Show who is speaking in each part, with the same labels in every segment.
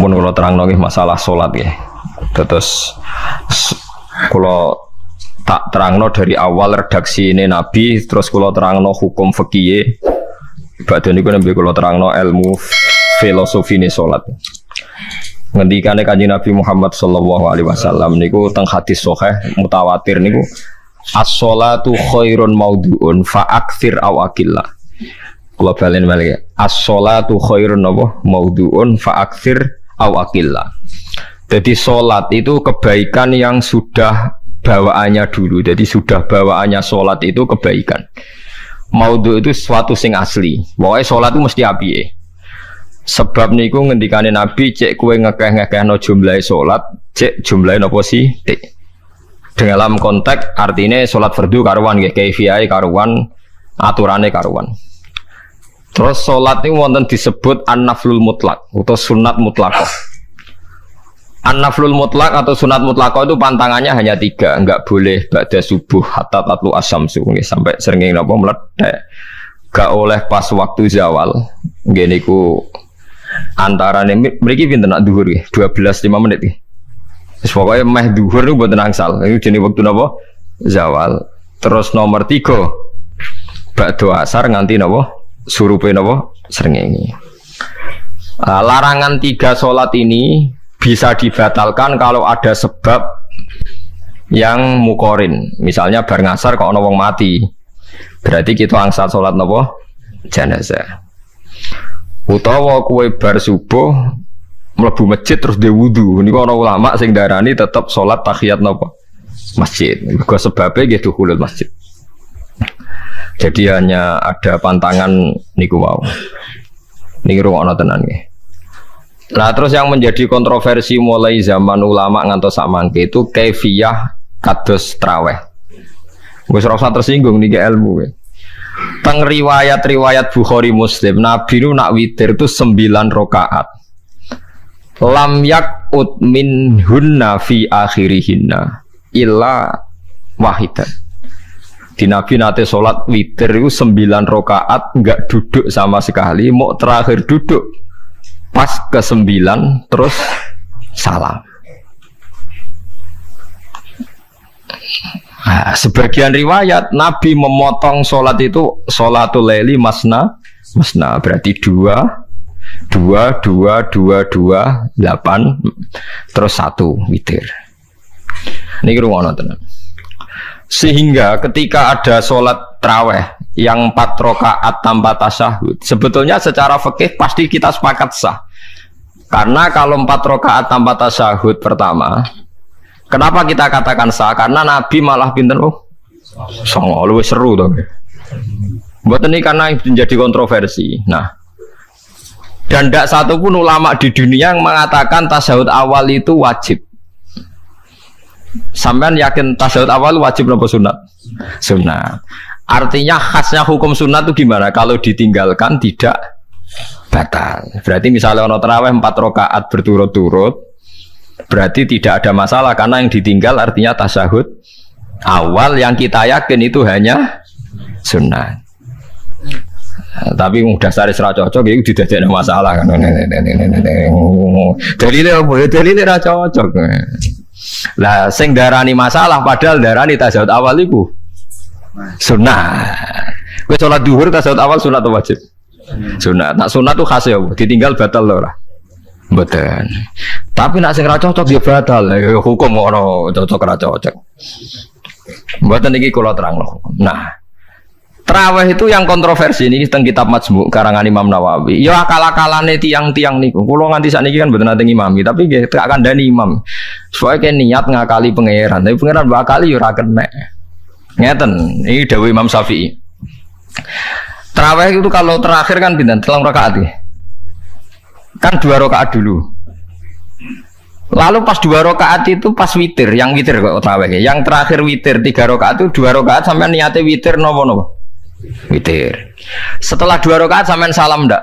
Speaker 1: pun kalau terang nongih masalah sholat ya. Terus kalau tak terangno dari awal redaksi ini Nabi, terus kalau terangno hukum fikih. Badan niku nembe kalau terangno ilmu filosofi ini sholat. Ngendikane Kanjeng Nabi Muhammad sallallahu alaihi wasallam niku teng hadis sahih mutawatir niku as-sholatu khairun maudhu'un fa aktsir aw aqillah. Kula balen malih as-sholatu khairun maudhu'un fa aktsir aw aqillah. Jadi sholat itu kebaikan yang sudah bawaannya dulu. Jadi sudah bawaannya sholat itu kebaikan. Maudhu itu sesuatu sing asli. Pokoknya sholat itu mesti apike. Sebab niku ngendikane Nabi cek kowe ngekeh-ngekehno jumlahe salat, cek jumlahe napa sih? Dalam konteks artinya salat fardu karuan nggih, kaifiyahe karuan, aturane karuan. Terus salat niku wonten disebut an-naflul mutlak atau sunat mutlaqah. An-naflul mutlak atau sunat mutlaqah itu pantangannya hanya 3, enggak boleh ba'da subuh hatta tatlu asyamsu nggih sampai srengenge napa mledhek. Enggak oleh pas waktu zawal. Nggih niku antara mriki pinten nak dhuwur nggih 12:05 menit nggih. Wis pokoke meh dhuwur niku mboten angsal. Iku jenenge wektu napa? Zawal. Terus nomor 3 ba'da asar nganti napa? Surupe napa? Srengenge. Larangan 3 salat ini bisa dibatalkan kalau ada sebab yang mukorin. Misalnya bar ngasar kok ana wong mati. Berarti kita angsal salat napa? Jenazah. Utawa kowe bar subuh mlebu masjid terus dhe wudu. Niku ana ulama sing darani tetep salat tahiyat napa? Masjid. Mergo sebabe nggih dukhulul masjid. Jadi hanya ada pantangan niku wau. Niki rungokno tenan nggih. Nah terus yang menjadi kontroversi mulai zaman ulama ngantos samangke itu kaifiyah kados traweh. Wis ora usah tersinggung niki ilmu. Teng riwayat-riwayat Bukhari Muslim, Nabi nu nak witir itu 9 rakaat. Lam yakut min hunna fi akhirihinna illa wahidan. Di Nabi nate sholat witir itu 9 rakaat enggak duduk sama sekali, mau terakhir duduk pas ke-9 terus salam. Nah, sebagian riwayat Nabi memotong sholat itu sholatul laili masna berarti 2 8 terus 1 witir. Ini rungono tenan. Sehingga ketika ada sholat traweh yang 4 rakaat tanpa tasyahud, sebetulnya secara fikih pasti kita sepakat sah. Karena kalau 4 rakaat tanpa tasyahud pertama, kenapa kita katakan sah? Karena Nabi malah pinten songo luwih seru to. Mboten iki karena menjadi kontroversi. Nah, dan tidak satu pun ulama di dunia yang mengatakan tasyahud awal itu wajib. Sampean yakin tasyahud awal wajib atau sunat? Sunat. Artinya khasnya hukum sunat itu gimana? Kalau ditinggalkan tidak batal. Berarti misalnya ono tarawih 4 rakaat berturut-turut, berarti tidak ada masalah karena yang ditinggal artinya tasyahud awal yang kita yakin itu hanya sunat. Tapi mudah sari serah cocok itu tidak ada masalah kan. Dalile ra cocok. Lah sing darani masalah padahal darani tasyahud awal iku sunat. Kowe salat zuhur tasyahud awal sunat atau wajib? Sunat. Nak sunat tuh khas ya, ditinggal batal lho ora. Mboten. Tapi nak sing ra cocok ya batal. Hukum ono cocok ra cocok. Mboten iki kula terangno. Nah, traweh itu yang kontroversi ini teng kitab Majmu' karangan Imam Nawawi. Ya akal-akalane tiang-tiang niku. Kula nganti sakniki kan mboten nate ngimami, tapi nggih tak kandhani imam. Supaya niat ngakali pangeran, tapi pangeran bakali ya ora kena. Ngeten, iki dawuh Imam Syafi'i. Traweh itu kalau terakhir kan pinten? 3 rakaat ya. Kan 2 rakaat dulu. Lalu pas 2 rakaat itu pas witir, yang witir kok traweh ya. Yang terakhir witir 3 rakaat itu 2 rakaat sampai niate witir nopo-nopo. Witir. Setelah 2 rakaat sampean salam ndak?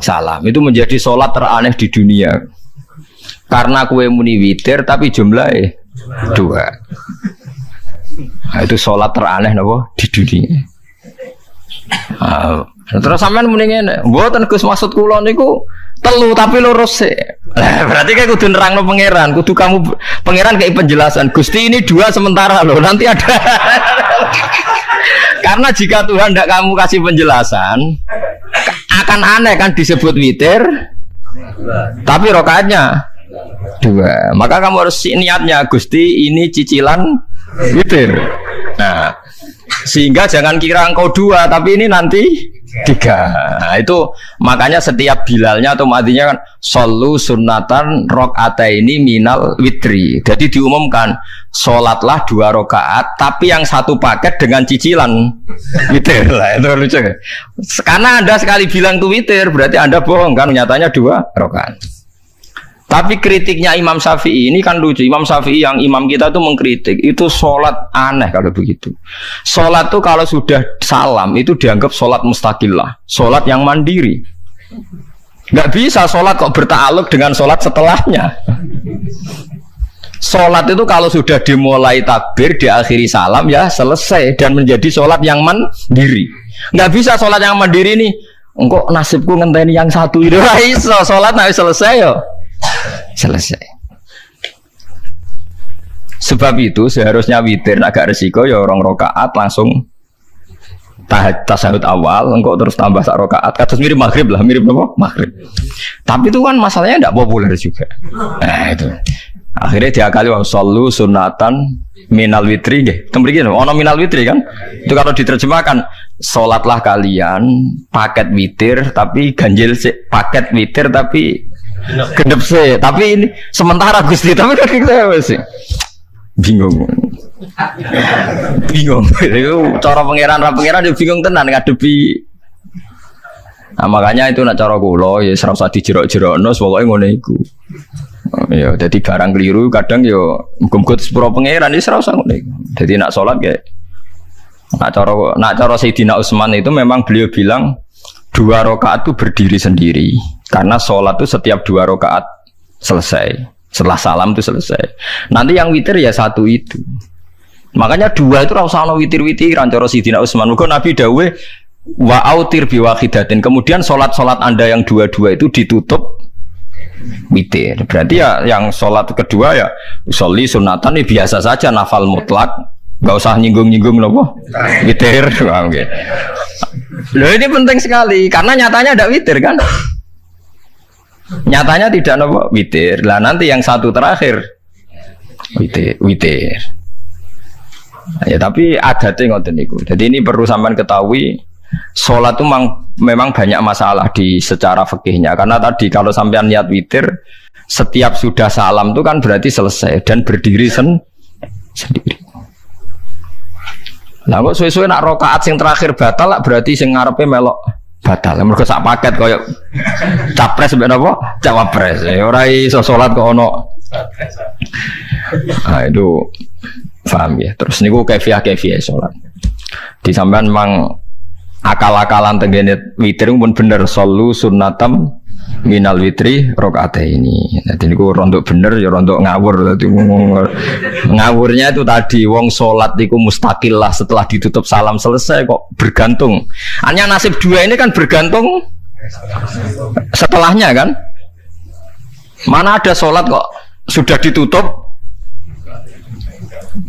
Speaker 1: Salam. Itu menjadi sholat teraneh di dunia. Karena kue muni witir tapi jumlahnya 2. Nah, itu sholat teraneh napa di dunia. Terus sampean muni ngene, mboten Gus maksud kula niku 3 tapi lurus sik. Berarti kayak kudu nerangno pangeran, kudu kamu pangeran kayak penjelasan. Gusti ini 2 sementara loh, nanti ada. Karena jika Tuhan tidak kamu kasih penjelasan, akan aneh kan disebut witir, tapi rokaatnya 2. Maka kamu harus niatnya Gusti ini cicilan witir. Nah, sehingga jangan kira engkau 2, tapi ini nanti 3. Nah, itu makanya setiap bilalnya atau matinya kan solu sunnatan rok'ataini minal witri. Jadi diumumkan sholatlah 2 rakaat, tapi yang satu paket dengan cicilan witir lah. Itu lucu. Karena Anda sekali bilang itu witir, berarti Anda bohong kan? Nyatanya 2 rakaat. Tapi kritiknya Imam Syafi'i ini kan lucu. Imam Syafi'i yang imam kita itu mengkritik itu sholat aneh kalau begitu. Sholat tuh kalau sudah salam itu dianggap sholat mustaqillah, sholat yang mandiri. Nggak bisa sholat kok bertakluk dengan sholat setelahnya. Sholat itu kalau sudah dimulai takbir diakhiri salam ya selesai dan menjadi sholat yang mandiri. Nggak bisa sholat yang mandiri nih. Engkau nasibku ngenteni yang satu itu. Iso sholat nggak selesai yo. Selesai. Sebab itu seharusnya witir agak resiko ya 2 rakaat langsung tasyahud awal, engkau terus tambah 1 rakaat. Kados mirip maghrib lah, mirip apa? Maghrib. Tapi itu kan masalahnya tidak populer juga. Nah itu. Akhirnya diakali wa shollu sunatan minal witri nggih. Tembriki ono minal witri kan? Itu kalau diterjemahkan salatlah kalian paket witir tapi ganjil paket witir tapi gendep sih, tapi ini sementara Gusti, tapi kan kita masih bingung. Itu cara pangeran dia bingung tenan ngadepi. Nah, makanya itu nak cara kula ya ora usah dijerok-jerokno, pokoke ngono iku. Ya, jadi barang keliru kadang yo muga-muga sepuro pangeran wis ora usah ngono iku. Jadi nak salat kayak nak cara Sayyidina Utsman itu memang beliau bilang 2 rakaat itu berdiri sendiri. Karena sholat itu setiap 2 rakaat selesai. Setelah salam itu selesai. Nanti yang witir ya 1 itu. Makanya 2 itu rasa ana witir-witiran cara Sayyidina Utsman. Muga Nabi dawuh wa autir bi wahidatin. Kemudian sholat-sholat Anda yang 2 itu ditutup witir. Berarti ya yang sholat kedua ya sholli sunatan ya biasa saja nafal mutlak. Enggak usah nyinggung-nyinggung loh. Witir. Oke. Loh ini penting sekali karena nyatanya ada witir kan? Nyatanya tidak nopo witir. Lah nanti yang 1 terakhir witir. Ya tapi adatnya ngoten niku. Jadi ini perlu sampean ketahui sholat itu memang banyak masalah di secara fikihnya. Karena tadi kalau sampean niat witir setiap sudah salam itu kan berarti selesai dan berdiri sendiri. Lah kok suwe-suwe nak rakaat sing terakhir batal lah berarti sing ngarepe melok batal. Mergo sak paket koyo capres mbek napa? Cawapres. Ora iso salat kok ono. Ah itu paham ya. Terus niku kaifiah salat. Di sampean memang akal-akalan tenggene witir pun bener solu sunnatam minal witri rakaataini. Dadi niku rondok bener ya rondok ngawur. Dadi ngawurnya itu tadi wong salat niku mustaqillah setelah ditutup salam selesai kok bergantung. Hanya nasib 2 ini kan bergantung setelahnya kan? Mana ada salat kok sudah ditutup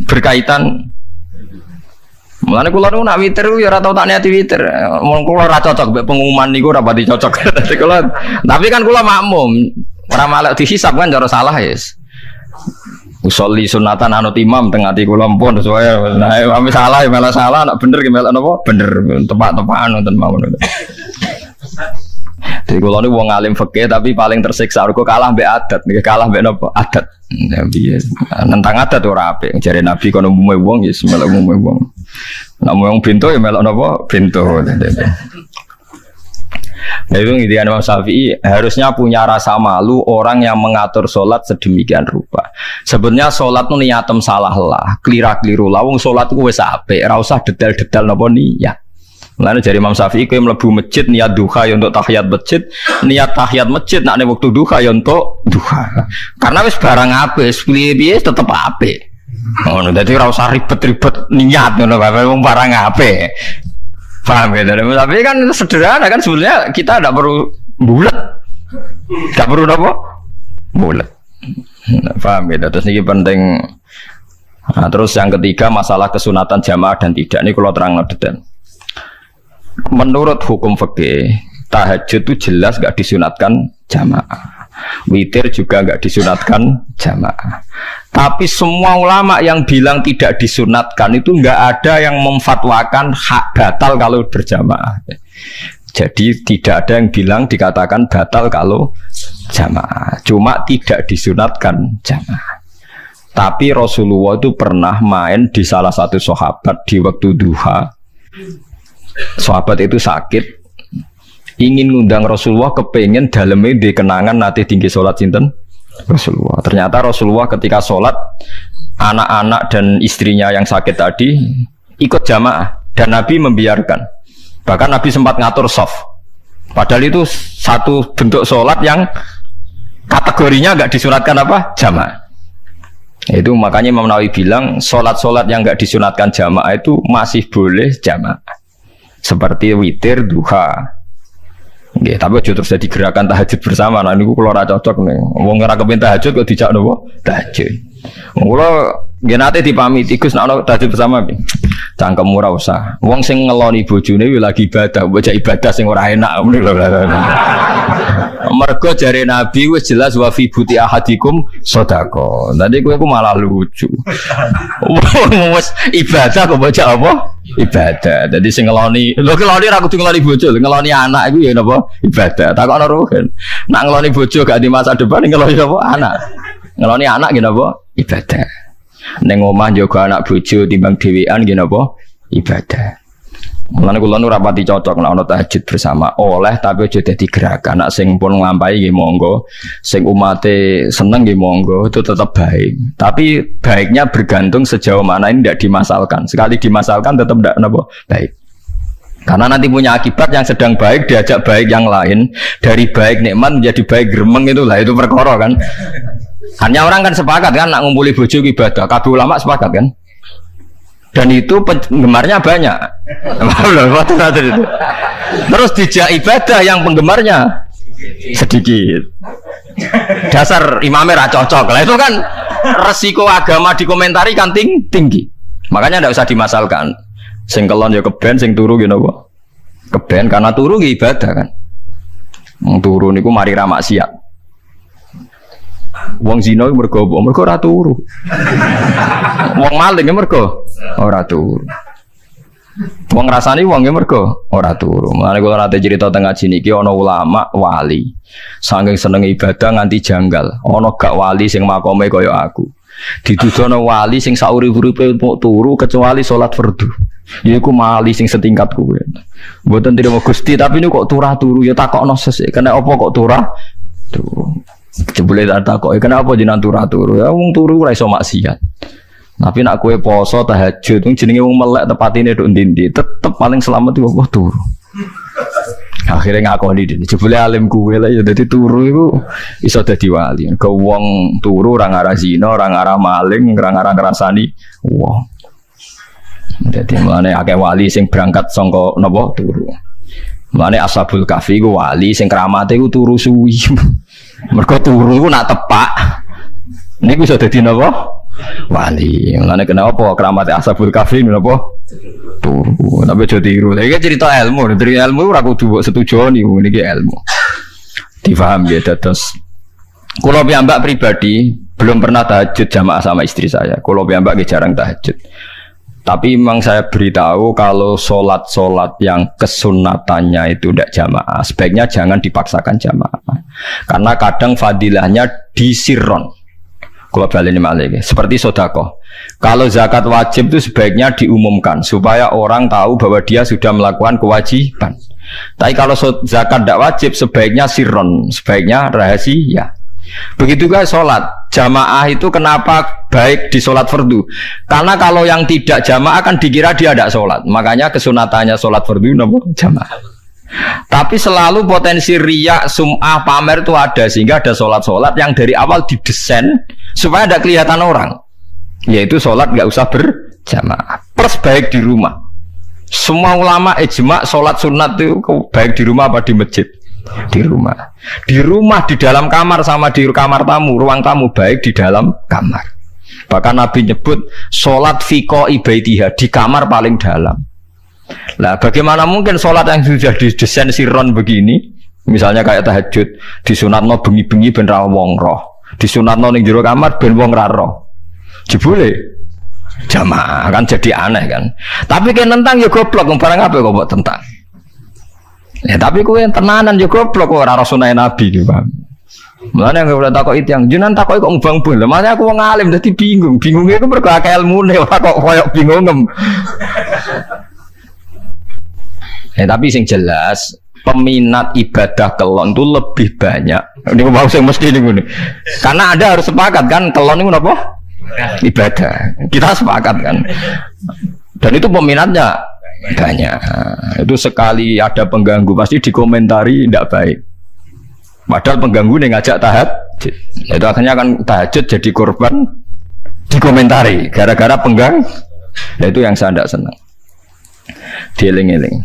Speaker 1: berkaitan. Mulane kula nu nak witir ya ora tau tak niati witir. Mun kula ora cocok mbek pengumuman niku ora pati cocok. Kula tapi kan kula makmum. Ora malek dihisab kan cara salah yes. Usolli sunatan anut imam teng ati kula mpun sesuai. Nah, ame salah ya malah salah, nak bener ki melok napa? Bener. Tepak-tepakan wonten mawon. Jadi kalau ini wong alim fikih tapi paling tersiksa mergo kalah mbek adat, kalah mbek napa? Adat. Ya piye? Nentang adat ora apik. Jare Nabi kono umume wong ya melok umume wong. Nek wong bento ya melok napa? Bento. Nah itu intinya Imam Syafi'i harusnya punya rasa malu orang yang mengatur sholat sedemikian rupa. Sebenarnya sholat itu niatem salah lah, keliru lah. Wong sholat itu wes apik, ora usah detail-detail napa niat. Mulane dari Imam Syafi'i kowe mlebu masjid niat duha ya untuk tahiyat masjid, niat tahiyat masjid nek waktu duha ya untuk duha. Karena wis barang apik, piye-piye tetep apik. Ngono dadi ora usah ribet-ribet niat ngono bae wong barang apik. Paham ya? Tapi kan sederhana kan sebenarnya kita tidak perlu bulat, tidak perlu apa bulat. Paham ya? Terus ini penting. Nah, terus yang ketiga masalah kesunatan jamaah dan tidak. Ini kalau terang detail. Menurut hukum fikih, tahajud itu jelas gak disunatkan jamaah. Witir juga gak disunatkan jamaah. Tapi semua ulama yang bilang tidak disunatkan itu gak ada yang memfatwakan hak batal kalau berjamaah. Jadi tidak ada yang bilang dikatakan batal kalau jamaah. Cuma tidak disunatkan jamaah. Tapi Rasulullah itu pernah main di salah satu sahabat di waktu duha. Sahabat itu sakit, ingin ngundang Rasulullah, kepengen dalamnya di kenangan nanti tinggi sholat sinten Rasulullah. Ternyata Rasulullah ketika sholat, anak-anak dan istrinya yang sakit tadi ikut jamaah dan Nabi membiarkan. Bahkan Nabi sempat ngatur soft. Padahal itu satu bentuk sholat yang kategorinya nggak disunatkan apa? Jamaah. Itu makanya Imam Nawawi bilang sholat-sholat yang nggak disunatkan jamaah itu masih boleh jamaah. Seperti witir, duha. Nggih, tapi aja terus jadi gerakan tahajud bersama. Nah niku kula ora cocok nih. Wong ora kepen tahajud kok dijak nopo? Tahajud. Kula nggih nate dipamiti Gus nek ana tahajud bersama piye? Cangkemmu ora usah. Wong sing ngeloni bojone lagi ibadah, bocah ibadah sing ora enak ngono lho. Mergo jare Nabi wis jelas wa fi buti ahadikum sedekah. Tadi kowe ku malah lucu. Wis ibadah kok bocah apa? Ibadah. Jadi sing ngeloni, lho ngeloni ra kudu ngeloni bojo, ngeloni anak iku ya napa? Ibadah. Takokno rugen. Nak ngeloni bojo gak di masa depan ngeloni apa? Anak. Ngeloni anak nggih napa? Ibadah. Ning omah njaga anak bojo timbang dhewean nggih napa? Ibadah. Mulane kula nu rapati cocok nek ana tahajud bersama oleh tapi aja dadi gerakan. Nek sing pun nglampahi nggih monggo, sing umate seneng nggih monggo, itu tetap baik. Tapi baiknya bergantung sejauh mana ini tidak dimasalkan. Sekali dimasalkan tetap tidak napa baik. Karena nanti punya akibat yang sedang baik diajak baik yang lain, dari baik nikmat menjadi baik gremeng itulah itu perkara kan. Hanya orang kan sepakat kan nak ngumpuli bojo ibadah, kabeh ulama sepakat kan. Dan itu penggemarnya banyak. Terus dijak ibadah yang penggemarnya sedikit. Dasar imamnya ra cocok. Lah itu kan resiko agama dikomentari kan tinggi. Makanya tidak usah dimasalkan. Sing kelon ya keben, sing turu gitu apa? Keben karena turu ya ibadah kan. Turu niku mari ra maksiat. Wong zina mergo apa? Mergo ora turu. Wong maling mergo ora turu. Wong ngrasani wong mergo ora turu. Mulane kula nate cerita teng ngaji niki ana ulama wali. Saking seneng ibadah nganti janggal. Ana gak wali sing makome kaya aku. Dituduhno wali sing saurip-uripe turu kecuali salat fardu. Yaiku wali sing setingkat kuwe. Mboten trimo Gusti tapi niku kok turu ya takokno sesuk. Kena apa kok turu? Jebule tak kok kenapa jenengan turu ya wong turu ora iso maksiat. Tapi nak kowe poso tahajud wong jenenge wong melek tepatine nduk ndi-ndi tetep paling selamat iku apa turu. Akhirnya ngakoni dene jebule alim kowe lah ya dadi turu iku iso dadi wali. Ke wong turu ora ngarah zina, ora ngarah maling, ora ngarah ngrasani wong. Dadi mulane akeh wali sing berangkat saka napa turu. Mulane Ashabul Kahfi ku wali sing kramate ku turu suwi. Mergo turu ku nak tepak. Niku iso dadi napa? Wali. Mulane kenapa kramate Ashabul Kahfi napa? Turu. Tapi aja tiru. Iki cerita ilmu, dari ilmu ora kudu setuju niku niki ilmu. Difaham ya dados. Kula piyambak pribadi belum pernah tahajud jamaah sama istri saya. Kula piyambak jarang tahajud. Tapi memang saya beritahu kalau sholat-sholat yang kesunatannya itu tidak jamaah, sebaiknya jangan dipaksakan jamaah. Karena kadang fadilahnya disirron. Kalau balik ini malah seperti sodakoh. Kalau zakat wajib itu sebaiknya diumumkan supaya orang tahu bahwa dia sudah melakukan kewajiban. Tapi kalau zakat tidak wajib sebaiknya sirron, sebaiknya rahasia. Begitu juga sholat jamaah itu kenapa baik di sholat fardu? Karena kalau yang tidak jamaah kan dikira dia tidak sholat. Makanya kesunatannya sholat fardu namanya jamaah. Tapi selalu potensi riya, sum'ah, pamer itu ada. Sehingga ada sholat-sholat yang dari awal didesain supaya tidak kelihatan orang. Yaitu sholat nggak usah berjamaah. Plus baik di rumah. Semua ulama ijma sholat sunat itu baik di rumah apa di masjid. Di rumah. Di rumah, di dalam kamar sama di kamar tamu, ruang tamu baik di dalam kamar. Bahkan Nabi nyebut sholat fiko ibaitiha di kamar paling dalam. Lah bagaimana mungkin sholat yang sudah didesain siron begini, misalnya kayak tahajud, disunatno bengi-bengi ben ra wong roh, disunatno ning jero kamar ben wong ra roh. Jebule jamaah kan jadi aneh kan. Tapi kan tentang ya goblok, barang apa kok mbok tentang. Ya tapi kowe tenanan yo goblok kok ora sunah Nabi iki, Pak. Mulane nek ora takok itu yang jenengan takok kok mbang bul. Makanya aku wong alim dadi bingung. Bingungnya iku mergo akeh ilmune ora kok koyo bingungem. Tapi sing jelas peminat ibadah kelon itu lebih banyak. Niku mau sing mesti niku. Karena Anda harus sepakat kan kelon niku napa? Ibadah. Kita sepakat kan. Dan itu peminatnya banyak. Itu sekali ada pengganggu pasti dikomentari tidak baik. Padahal pengganggu nih ngajak tahajud. Itu akhirnya kan tahajud jadi korban dikomentari gara-gara penggang. Nah, itu yang saya tidak senang. Dieling-eling.